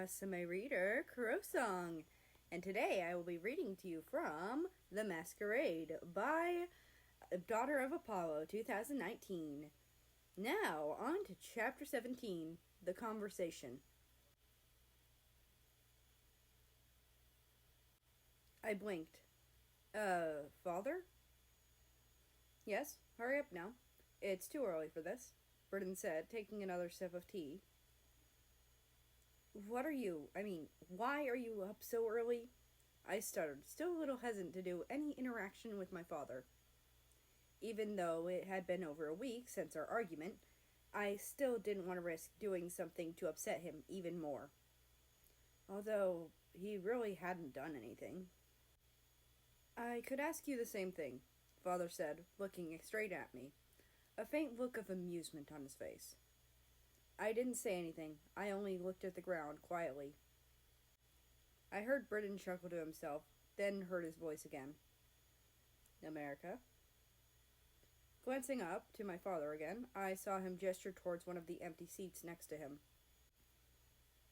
Rusame reader, Kurosong, and today I will be reading to you from The Masquerade by Daughter of Apollo, 2019. Now, on to Chapter 17, The Conversation. I blinked. Father? Yes, hurry up now. It's too early for this, Burden said, taking another sip of tea. Why are you up so early? I stuttered, still a little hesitant to do any interaction with my father. Even though it had been over a week since our argument, I still didn't want to risk doing something to upset him even more. Although, he really hadn't done anything. I could ask you the same thing, Father said, looking straight at me, a faint look of amusement on his face. I didn't say anything. I only looked at the ground quietly. I heard Britton chuckle to himself, then heard his voice again. America? Glancing up to my father again, I saw him gesture towards one of the empty seats next to him.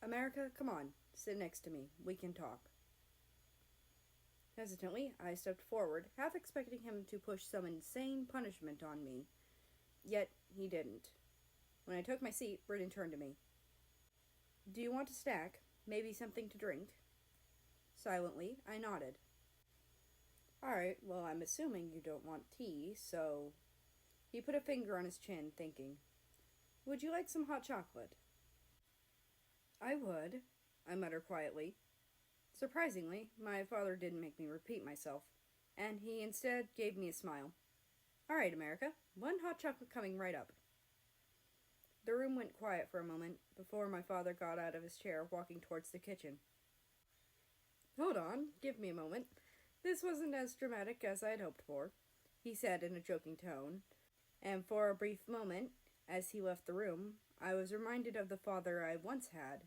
America, come on, sit next to me. We can talk. Hesitantly, I stepped forward, half expecting him to push some insane punishment on me. Yet he didn't. When I took my seat, Britton turned to me. Do you want a snack? Maybe something to drink? Silently, I nodded. Alright, well, I'm assuming you don't want tea, so... He put a finger on his chin, thinking. Would you like some hot chocolate? I would, I muttered quietly. Surprisingly, my father didn't make me repeat myself, and he instead gave me a smile. Alright, America, one hot chocolate coming right up. The room went quiet for a moment before my father got out of his chair, walking towards the kitchen. Hold on, give me a moment. This wasn't as dramatic as I had hoped for, he said in a joking tone, and for a brief moment, as he left the room, I was reminded of the father I once had,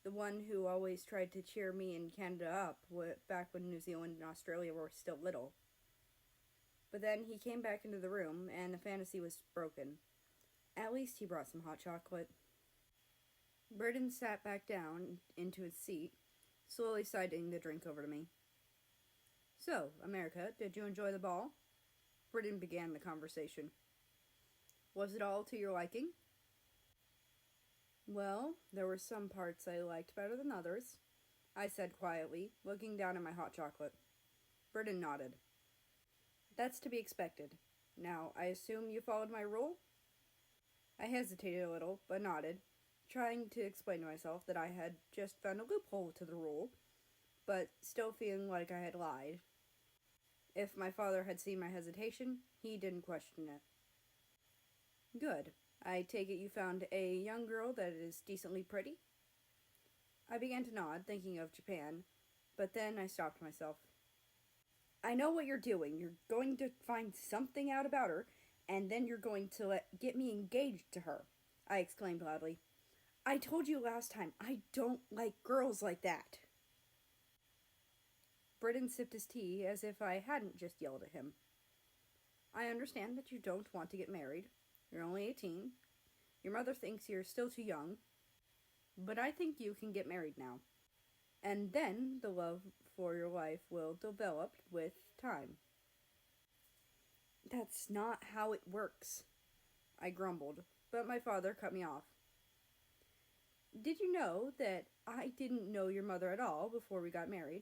the one who always tried to cheer me and Canada up back when New Zealand and Australia were still little. But then he came back into the room, and the fantasy was broken. At least he brought some hot chocolate. Burden sat back down into his seat, slowly siding the drink over to me. So, America, did you enjoy the ball? Burden began the conversation. Was it all to your liking? Well, there were some parts I liked better than others, I said quietly, looking down at my hot chocolate. Burden nodded. That's to be expected. Now, I assume you followed my rule? I hesitated a little, but nodded, trying to explain to myself that I had just found a loophole to the rule, but still feeling like I had lied. If my father had seen my hesitation, he didn't question it. Good. I take it you found a young girl that is decently pretty? I began to nod, thinking of Japan, but then I stopped myself. I know what you're doing. You're going to find something out about her, and then you're going to get me engaged to her, I exclaimed loudly. I told you last time, I don't like girls like that. Britton sipped his tea as if I hadn't just yelled at him. I understand that you don't want to get married. You're only 18. Your mother thinks you're still too young. But I think you can get married now. And then the love for your life will develop with time. That's not how it works, I grumbled, but my father cut me off. Did you know that I didn't know your mother at all before we got married?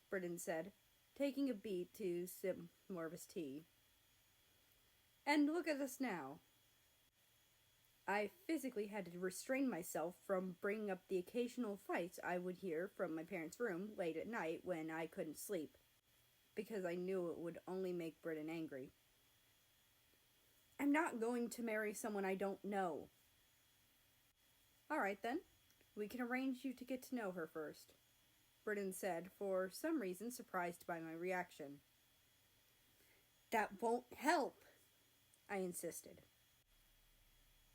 Britton said, taking a beat to sip more of his tea. And look at us now. I physically had to restrain myself from bringing up the occasional fights I would hear from my parents' room late at night when I couldn't sleep, because I knew it would only make Britton angry. I'm not going to marry someone I don't know. All right, then. We can arrange you to get to know her first, Britton said, for some reason surprised by my reaction. That won't help, I insisted.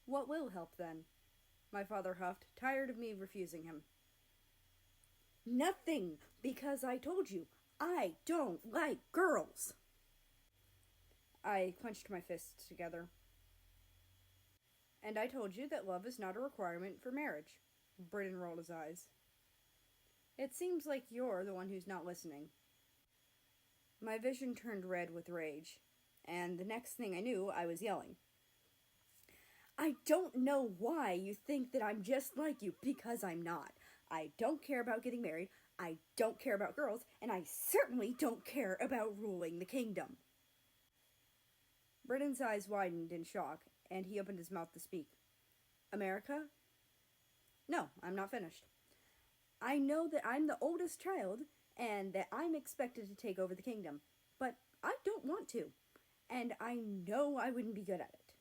What will help, then? My father huffed, tired of me refusing him. Nothing, because I told you, I don't like girls. I clenched my fists together. And I told you that love is not a requirement for marriage. Britain rolled his eyes. It seems like you're the one who's not listening. My vision turned red with rage, and the next thing I knew, I was yelling. I don't know why you think that I'm just like you, because I'm not. I don't care about getting married, I don't care about girls, and I certainly don't care about ruling the kingdom. Britain's eyes widened in shock, and he opened his mouth to speak. America? No, I'm not finished. I know that I'm the oldest child, and that I'm expected to take over the kingdom, but I don't want to, and I know I wouldn't be good at it.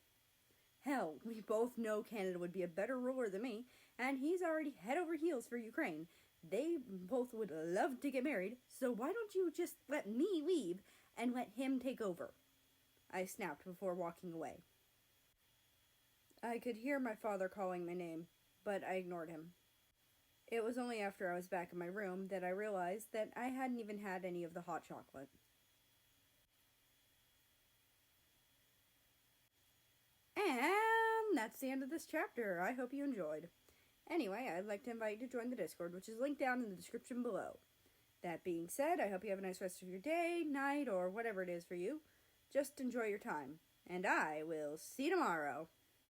Hell, we both know Canada would be a better ruler than me, and he's already head over heels for Ukraine. They both would love to get married, so why don't you just let me leave and let him take over? I snapped before walking away. I could hear my father calling my name, but I ignored him. It was only after I was back in my room that I realized that I hadn't even had any of the hot chocolate. And that's the end of this chapter. I hope you enjoyed. Anyway, I'd like to invite you to join the Discord, which is linked down in the description below. That being said, I hope you have a nice rest of your day, night, or whatever it is for you. Just enjoy your time. And I will see you tomorrow.